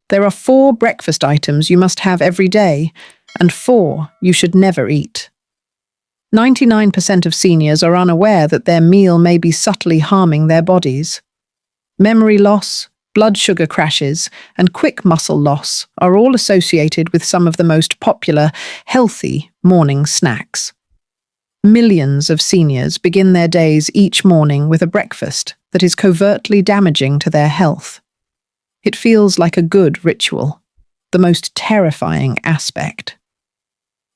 There are 4 breakfast items you must have every day, and 4 you should never eat. 99% of seniors are unaware that their meal may be subtly harming their bodies. Memory loss, blood sugar crashes, and quick muscle loss are all associated with some of the most popular, healthy morning snacks. Millions of seniors begin their days each morning with a breakfast that is covertly damaging to their health. It feels like a good ritual, the most terrifying aspect.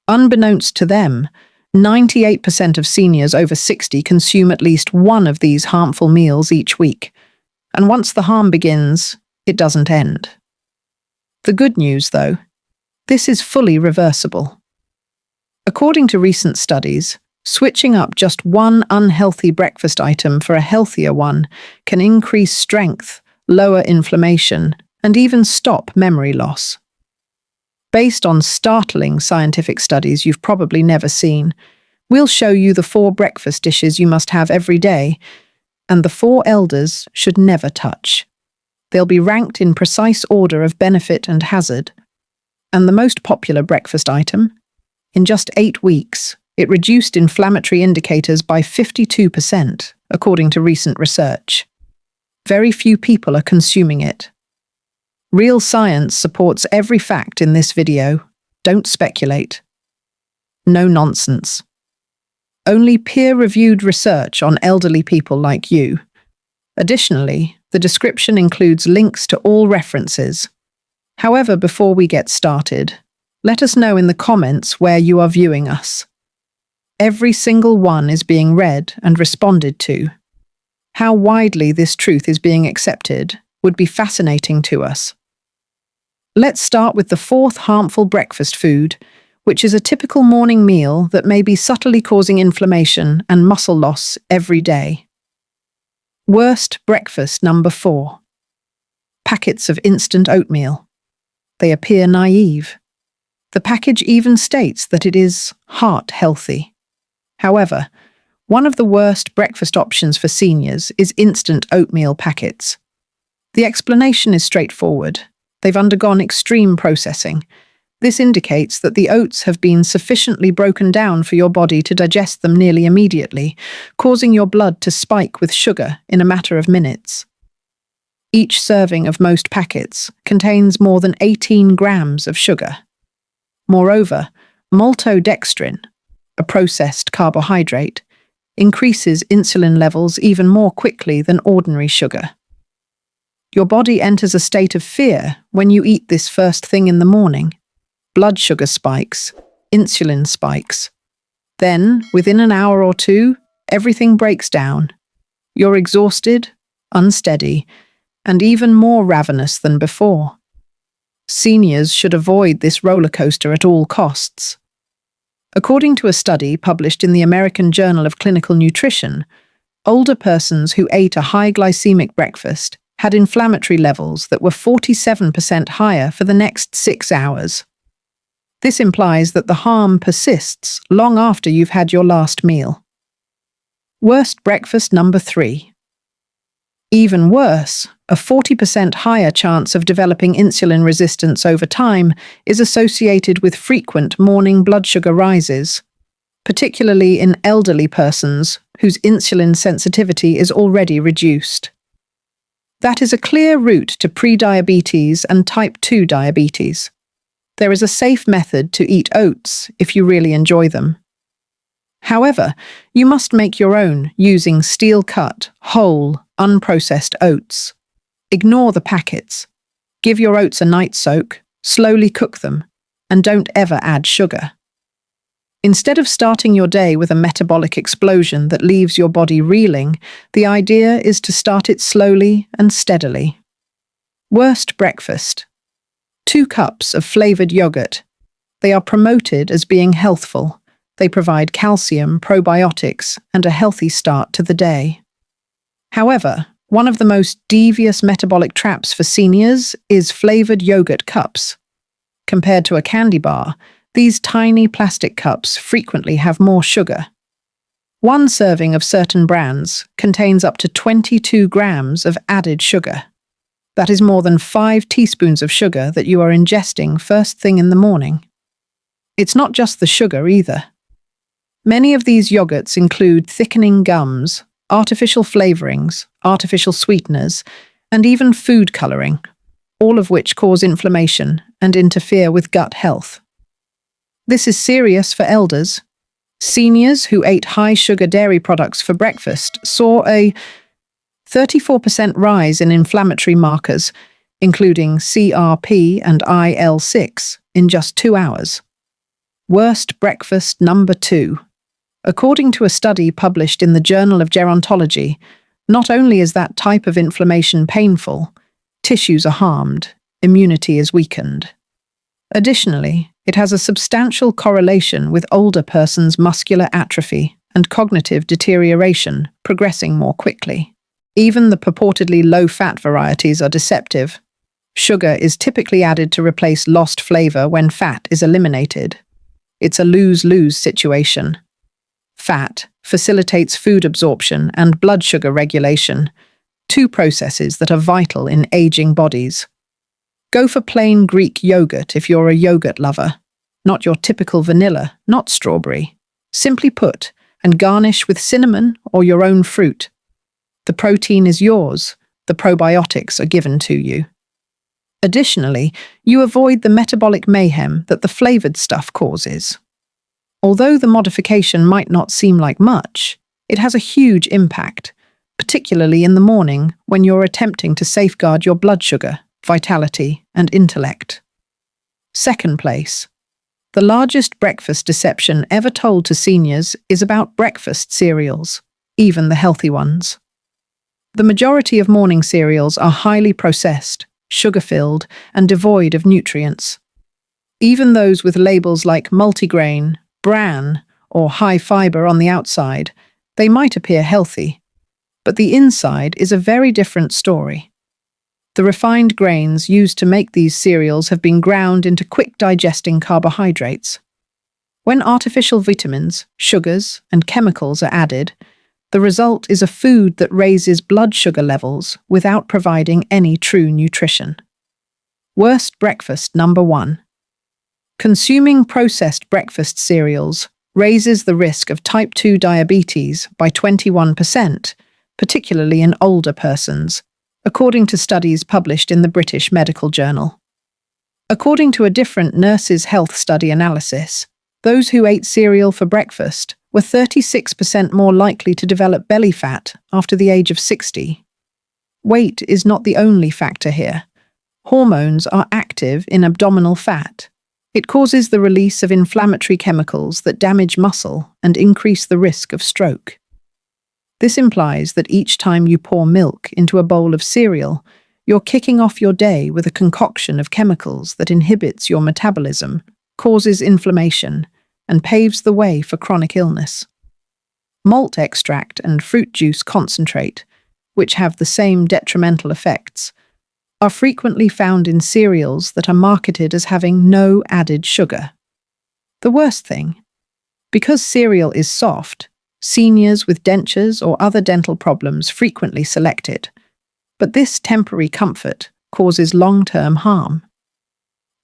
Unbeknownst to them, 98% of seniors over 60 consume at least one of these harmful meals each week, and once the harm begins, it doesn't end. The good news, though, this is fully reversible. According to recent studies, switching up just one unhealthy breakfast item for a healthier one can increase strength, lower inflammation, and even stop memory loss. Based on startling scientific studies you've probably never seen, we'll show you the 4 breakfast dishes you must have every day, and the 4 elders should never touch. They'll be ranked in precise order of benefit and hazard. And the most popular breakfast item? In just 8 weeks, it reduced inflammatory indicators by 52%, according to recent research. Very few people are consuming it. Real science supports every fact in this video. Don't speculate. No nonsense. Only peer-reviewed research on elderly people like you. Additionally, the description includes links to all references. However, before we get started, let us know in the comments where you are viewing us. Every single one is being read and responded to. How widely this truth is being accepted would be fascinating to us. Let's start with the 4th harmful breakfast food, which is a typical morning meal that may be subtly causing inflammation and muscle loss every day. Worst breakfast number 4. Packets of instant oatmeal. They appear naive. The package even states that it is heart healthy. However, one of the worst breakfast options for seniors is instant oatmeal packets. The explanation is straightforward. They've undergone extreme processing. This indicates that the oats have been sufficiently broken down for your body to digest them nearly immediately, causing your blood to spike with sugar in a matter of minutes. Each serving of most packets contains more than 18 grams of sugar. Moreover, maltodextrin, a processed carbohydrate, increases insulin levels even more quickly than ordinary sugar. Your body enters a state of fear when you eat this first thing in the morning. Blood sugar spikes, insulin spikes. Then, within an hour or two, everything breaks down. You're exhausted, unsteady, and even more ravenous than before. Seniors should avoid this roller coaster at all costs. According to a study published in the American Journal of Clinical Nutrition, older persons who ate a high glycemic breakfast had inflammatory levels that were 47% higher for the next 6 hours. This implies that the harm persists long after you've had your last meal. Worst breakfast number 3. Even worse, a 40% higher chance of developing insulin resistance over time is associated with frequent morning blood sugar rises, particularly in elderly persons whose insulin sensitivity is already reduced. That is a clear route to prediabetes and type 2 diabetes. There is a safe method to eat oats if you really enjoy them. However, you must make your own using steel-cut, whole, unprocessed oats. Ignore the packets. Give your oats a night soak, slowly cook them, and don't ever add sugar. Instead of starting your day with a metabolic explosion that leaves your body reeling, the idea is to start it slowly and steadily. Worst breakfast. 2 cups of flavored yogurt. They are promoted as being healthful. They provide calcium, probiotics, and a healthy start to the day. However, one of the most devious metabolic traps for seniors is flavored yogurt cups. Compared to a candy bar, these tiny plastic cups frequently have more sugar. One serving of certain brands contains up to 22 grams of added sugar. That is more than 5 teaspoons of sugar that you are ingesting first thing in the morning. It's not just the sugar either. Many of these yogurts include thickening gums, artificial flavorings, artificial sweeteners, and even food coloring, all of which cause inflammation and interfere with gut health. This is serious for elders. Seniors who ate high-sugar dairy products for breakfast saw a 34% rise in inflammatory markers, including CRP and IL-6, in just 2 hours. Worst breakfast number 2. According to a study published in the Journal of Gerontology, not only is that type of inflammation painful, tissues are harmed, immunity is weakened. Additionally, it has a substantial correlation with older persons' muscular atrophy and cognitive deterioration progressing more quickly. Even the purportedly low-fat varieties are deceptive. Sugar is typically added to replace lost flavor when fat is eliminated. It's a lose-lose situation. Fat facilitates food absorption and blood sugar regulation, 2 processes that are vital in aging bodies. Go for plain Greek yogurt if you're a yogurt lover, not your typical vanilla, not strawberry. Simply put, and garnish with cinnamon or your own fruit. The protein is yours, the probiotics are given to you. Additionally, you avoid the metabolic mayhem that the flavored stuff causes. Although the modification might not seem like much, it has a huge impact, particularly in the morning when you're attempting to safeguard your blood sugar, vitality, and intellect. Second place. The largest breakfast deception ever told to seniors is about breakfast cereals, even the healthy ones. The majority of morning cereals are highly processed, sugar-filled, and devoid of nutrients. Even those with labels like multigrain, bran, or high fiber on the outside, they might appear healthy, but the inside is a very different story. The refined grains used to make these cereals have been ground into quick-digesting carbohydrates. When artificial vitamins, sugars, and chemicals are added, the result is a food that raises blood sugar levels without providing any true nutrition. Worst breakfast number 1. Consuming processed breakfast cereals raises the risk of type 2 diabetes by 21%, particularly in older persons, according to studies published in the British Medical Journal. According to a different Nurses' Health Study analysis, those who ate cereal for breakfast were 36% more likely to develop belly fat after the age of 60. Weight is not the only factor here. Hormones are active in abdominal fat. It causes the release of inflammatory chemicals that damage muscle and increase the risk of stroke. This implies that each time you pour milk into a bowl of cereal, you're kicking off your day with a concoction of chemicals that inhibits your metabolism, causes inflammation, and paves the way for chronic illness. Malt extract and fruit juice concentrate, which have the same detrimental effects, are frequently found in cereals that are marketed as having no added sugar. The worst thing, because cereal is soft, seniors with dentures or other dental problems frequently select it, but this temporary comfort causes long-term harm.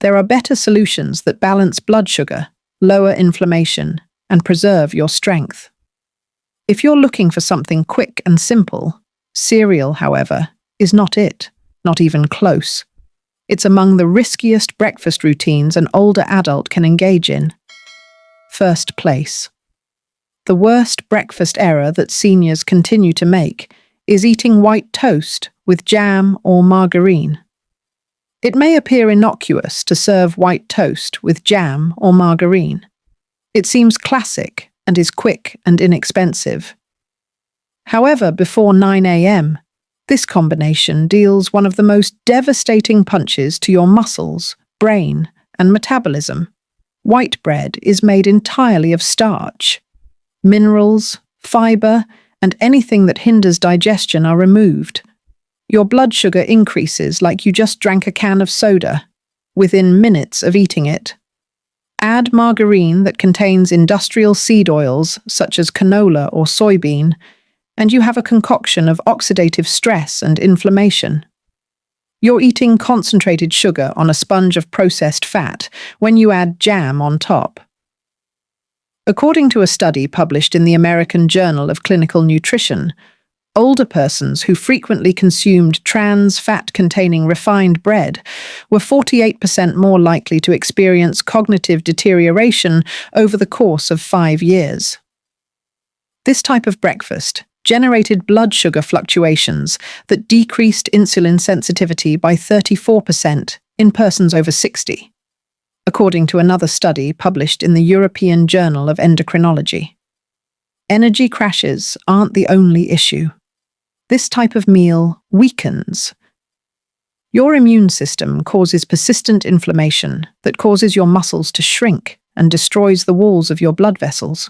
There are better solutions that balance blood sugar, lower inflammation, and preserve your strength. If you're looking for something quick and simple, cereal, however, is not it, not even close. It's among the riskiest breakfast routines an older adult can engage in. First place. The worst breakfast error that seniors continue to make is eating white toast with jam or margarine. It may appear innocuous to serve white toast with jam or margarine. It seems classic and is quick and inexpensive. However, before 9 a.m., this combination deals one of the most devastating punches to your muscles, brain, and metabolism. White bread is made entirely of starch. Minerals, fiber, and anything that hinders digestion are removed. Your blood sugar increases like you just drank a can of soda, within minutes of eating it. Add margarine that contains industrial seed oils such as canola or soybean, and you have a concoction of oxidative stress and inflammation. You're eating concentrated sugar on a sponge of processed fat when you add jam on top. According to a study published in the American Journal of Clinical Nutrition, older persons who frequently consumed trans fat-containing refined bread were 48% more likely to experience cognitive deterioration over the course of 5 years. This type of breakfast generated blood sugar fluctuations that decreased insulin sensitivity by 34% in persons over 60, according to another study published in the European Journal of Endocrinology. Energy crashes aren't the only issue. This type of meal weakens. Your immune system causes persistent inflammation that causes your muscles to shrink and destroys the walls of your blood vessels.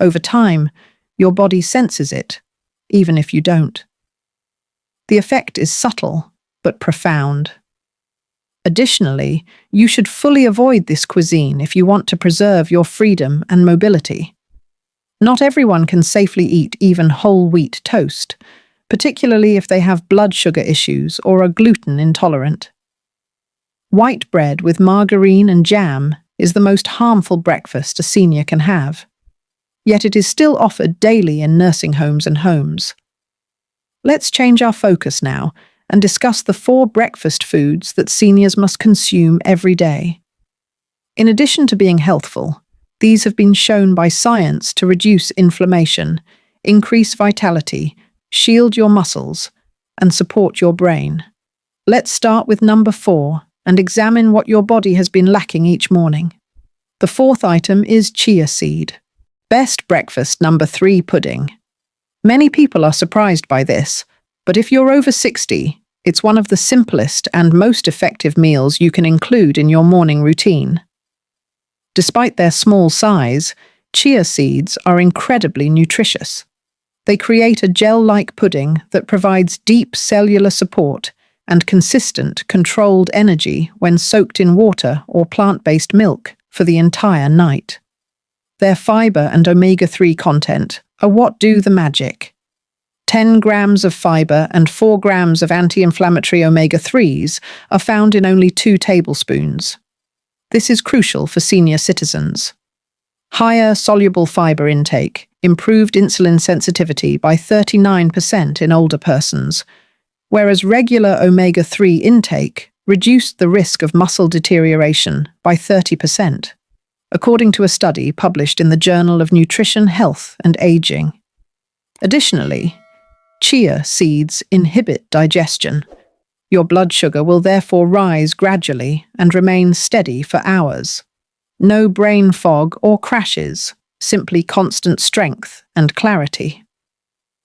Over time, your body senses it, even if you don't. The effect is subtle, but profound. Additionally, you should fully avoid this cuisine if you want to preserve your freedom and mobility. Not everyone can safely eat even whole wheat toast, particularly if they have blood sugar issues or are gluten intolerant. White bread with margarine and jam is the most harmful breakfast a senior can have. Yet it is still offered daily in nursing homes and homes. Let's change our focus now and discuss the 4 breakfast foods that seniors must consume every day. In addition to being healthful, these have been shown by science to reduce inflammation, increase vitality, shield your muscles, and support your brain. Let's start with number 4 and examine what your body has been lacking each morning. The 4th item is chia seed. Best breakfast number 3 pudding. Many people are surprised by this, but if you're over 60, it's one of the simplest and most effective meals you can include in your morning routine. Despite their small size, chia seeds are incredibly nutritious. They create a gel-like pudding that provides deep cellular support and consistent, controlled energy when soaked in water or plant-based milk for the entire night. Their fiber and omega-3 content are what do the magic. 10 grams of fiber and 4 grams of anti-inflammatory omega-3s are found in only 2 tablespoons. This is crucial for senior citizens. Higher soluble fiber intake improved insulin sensitivity by 39% in older persons, whereas regular omega-3 intake reduced the risk of muscle deterioration by 30%. According to a study published in the Journal of Nutrition, Health and Aging. Additionally, chia seeds inhibit digestion. Your blood sugar will therefore rise gradually and remain steady for hours. No brain fog or crashes, simply constant strength and clarity.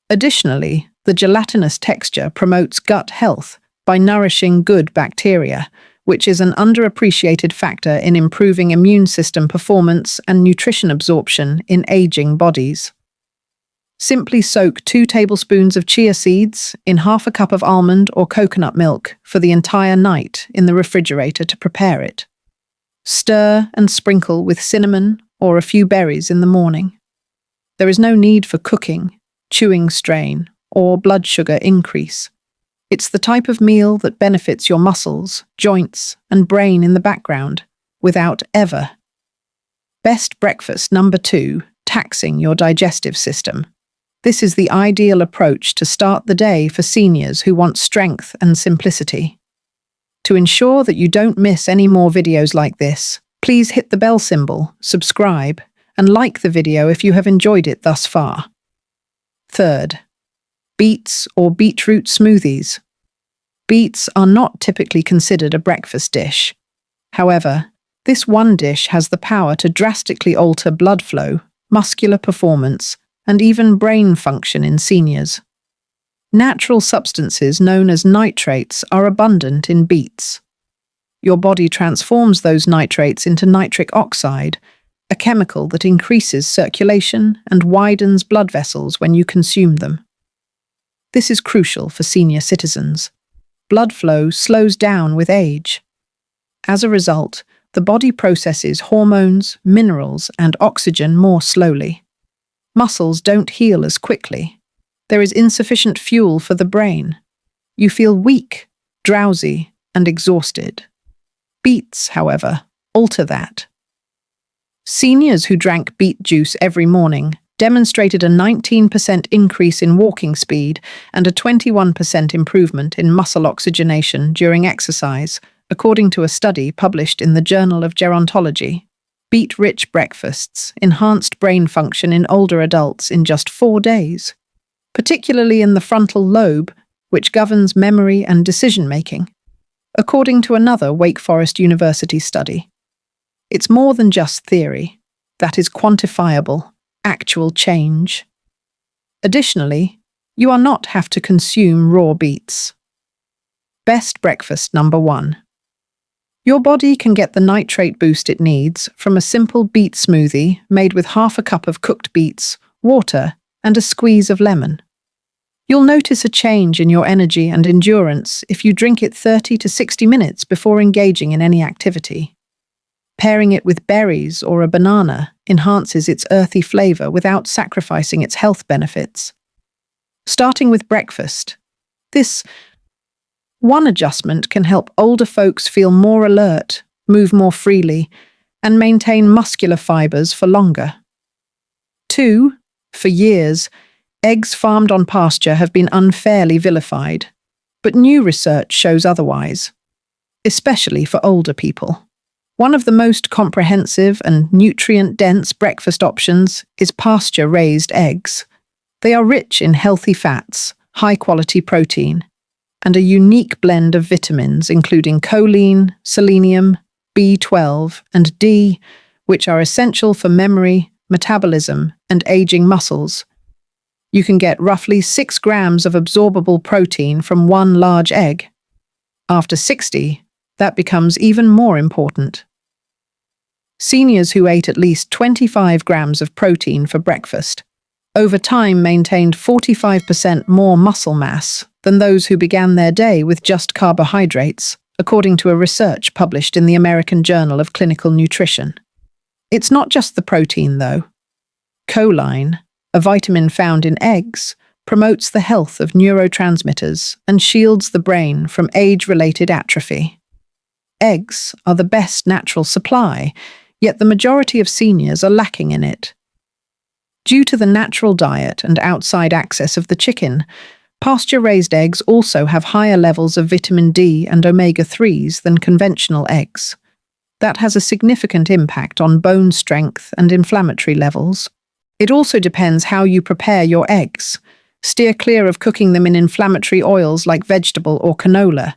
Additionally, the gelatinous texture promotes gut health by nourishing good bacteria, which is an underappreciated factor in improving immune system performance and nutrition absorption in aging bodies. Simply soak 2 tablespoons of chia seeds in half a cup of almond or coconut milk for the entire night in the refrigerator to prepare it. Stir and sprinkle with cinnamon or a few berries in the morning. There is no need for cooking, chewing strain, or blood sugar increase. It's the type of meal that benefits your muscles, joints, and brain in the background, without ever. Best breakfast number 2, taxing your digestive system. This is the ideal approach to start the day for seniors who want strength and simplicity. To ensure that you don't miss any more videos like this, please hit the bell symbol, subscribe, and like the video if you have enjoyed it thus far. 3rd, beets or beetroot smoothies. Beets are not typically considered a breakfast dish. However, this one dish has the power to drastically alter blood flow, muscular performance, and even brain function in seniors. Natural substances known as nitrates are abundant in beets. Your body transforms those nitrates into nitric oxide, a chemical that increases circulation and widens blood vessels when you consume them. This is crucial for senior citizens. Blood flow slows down with age. As a result, the body processes hormones, minerals, and oxygen more slowly. Muscles don't heal as quickly. There is insufficient fuel for the brain. You feel weak, drowsy, and exhausted. Beets, however, alter that. Seniors who drank beet juice every morning demonstrated a 19% increase in walking speed and a 21% improvement in muscle oxygenation during exercise, according to a study published in the Journal of Gerontology. Beet-rich breakfasts enhanced brain function in older adults in just 4 days, particularly in the frontal lobe, which governs memory and decision-making, according to another Wake Forest University study. It's more than just theory. That is quantifiable, actual change. Additionally, you are not have to consume raw beets. Best breakfast number 1. Your body can get the nitrate boost it needs from a simple beet smoothie made with half a cup of cooked beets, water, and a squeeze of lemon. You'll notice a change in your energy and endurance if you drink it 30 to 60 minutes before engaging in any activity. Pairing it with berries or a banana enhances its earthy flavor without sacrificing its health benefits. Starting with breakfast, this one adjustment can help older folks feel more alert, move more freely, and maintain muscular fibers for longer. 2. For years, eggs farmed on pasture have been unfairly vilified, but new research shows otherwise, especially for older people. One of the most comprehensive and nutrient-dense breakfast options is pasture-raised eggs. They are rich in healthy fats, high-quality protein, and a unique blend of vitamins including choline, selenium, B12, and D, which are essential for memory, metabolism, and aging muscles. You can get roughly 6 grams of absorbable protein from one large egg. After 60, that becomes even more important. Seniors who ate at least 25 grams of protein for breakfast over time maintained 45% more muscle mass than those who began their day with just carbohydrates, according to a research published in the American Journal of Clinical Nutrition. It's not just the protein, though. Choline, a vitamin found in eggs, promotes the health of neurotransmitters and shields the brain from age-related atrophy. Eggs are the best natural supply, yet the majority of seniors are lacking in it. Due to the natural diet and outside access of the chicken, pasture-raised eggs also have higher levels of vitamin D and omega-3s than conventional eggs. That has a significant impact on bone strength and inflammatory levels. It also depends how you prepare your eggs. Steer clear of cooking them in inflammatory oils like vegetable or canola.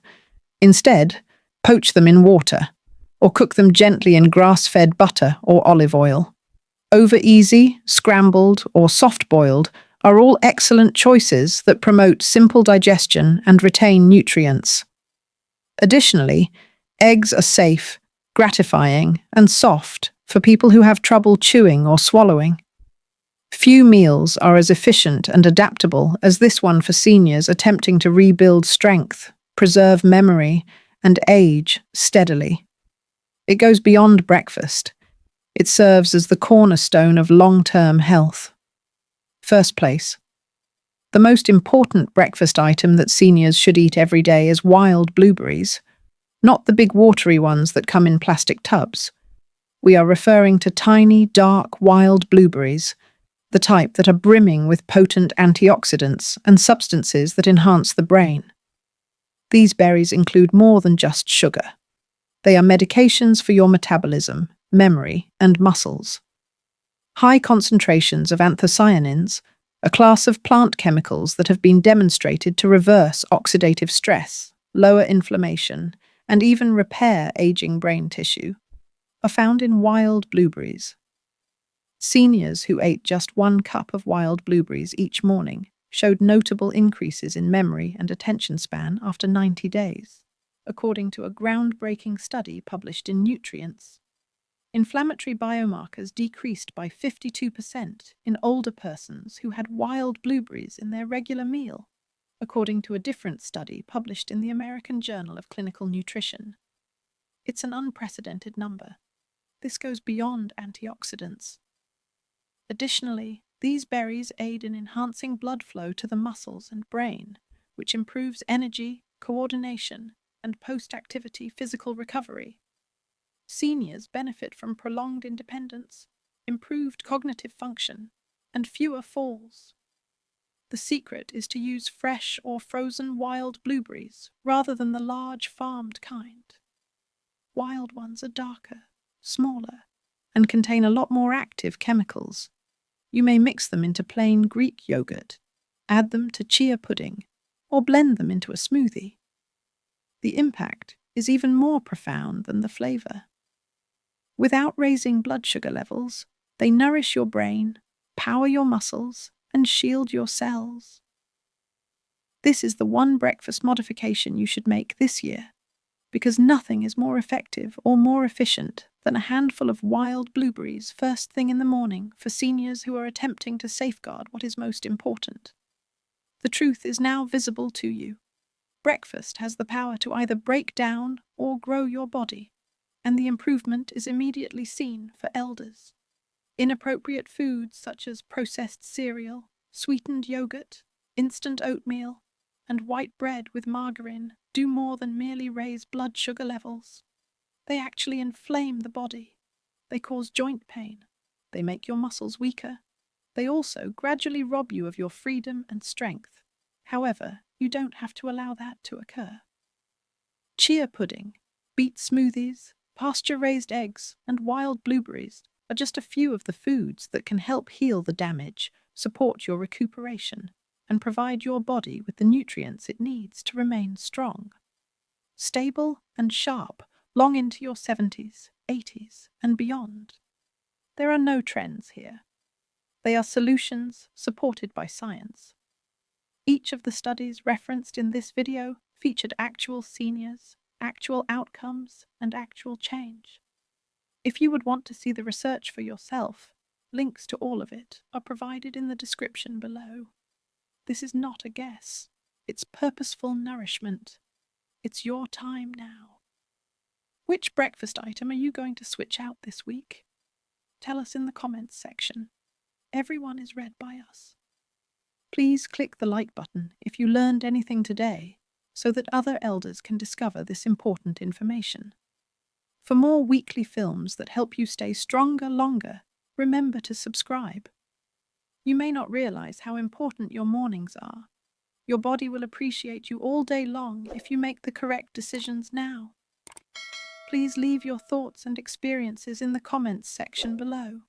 Instead, poach them in water, or cook them gently in grass-fed butter or olive oil. Over-easy, scrambled, or soft-boiled are all excellent choices that promote simple digestion and retain nutrients. Additionally, eggs are safe, gratifying, and soft for people who have trouble chewing or swallowing. Few meals are as efficient and adaptable as this one for seniors attempting to rebuild strength, preserve memory, and age steadily. It goes beyond breakfast. It serves as the cornerstone of long-term health. First place. The most important breakfast item that seniors should eat every day is wild blueberries, not the big watery ones that come in plastic tubs. We are referring to tiny, dark, wild blueberries, the type that are brimming with potent antioxidants and substances that enhance the brain. These berries include more than just sugar. They are medications for your metabolism, memory, and muscles. High concentrations of anthocyanins, a class of plant chemicals that have been demonstrated to reverse oxidative stress, lower inflammation, and even repair aging brain tissue, are found in wild blueberries. Seniors who ate just 1 cup of wild blueberries each morning showed notable increases in memory and attention span after 90 days, according to a groundbreaking study published in Nutrients. Inflammatory biomarkers decreased by 52% in older persons who had wild blueberries in their regular meal, according to a different study published in the American Journal of Clinical Nutrition. It's an unprecedented number. This goes beyond antioxidants. Additionally, these berries aid in enhancing blood flow to the muscles and brain, which improves energy, coordination, and post-activity physical recovery. Seniors benefit from prolonged independence, improved cognitive function, and fewer falls. The secret is to use fresh or frozen wild blueberries rather than the large farmed kind. Wild ones are darker, smaller, and contain a lot more active chemicals. You may mix them into plain Greek yogurt, add them to chia pudding, or blend them into a smoothie. The impact is even more profound than the flavor. Without raising blood sugar levels, they nourish your brain, power your muscles, and shield your cells. This is the one breakfast modification you should make this year, because nothing is more effective or more efficient than a handful of wild blueberries first thing in the morning for seniors who are attempting to safeguard what is most important. The truth is now visible to you. Breakfast has the power to either break down or grow your body, and the improvement is immediately seen for elders. Inappropriate foods such as processed cereal, sweetened yogurt, instant oatmeal, and white bread with margarine do more than merely raise blood sugar levels. They actually inflame the body. They cause joint pain. They make your muscles weaker. They also gradually rob you of your freedom and strength. However, you don't have to allow that to occur. Chia pudding, beet smoothies, pasture-raised eggs, and wild blueberries are just a few of the foods that can help heal the damage, support your recuperation, and provide your body with the nutrients it needs to remain strong, stable, and sharp long into your 70s, 80s, and beyond. There are no trends here. They are solutions supported by science. Each of the studies referenced in this video featured actual seniors, actual outcomes, and actual change. If you would want to see the research for yourself, links to all of it are provided in the description below. This is not a guess. It's purposeful nourishment. It's your time now. Which breakfast item are you going to switch out this week? Tell us in the comments section. Everyone is read by us. Please click the like button if you learned anything today, so that other elders can discover this important information. For more weekly films that help you stay stronger longer, remember to subscribe. You may not realize how important your mornings are. Your body will appreciate you all day long if you make the correct decisions now. Please leave your thoughts and experiences in the comments section below.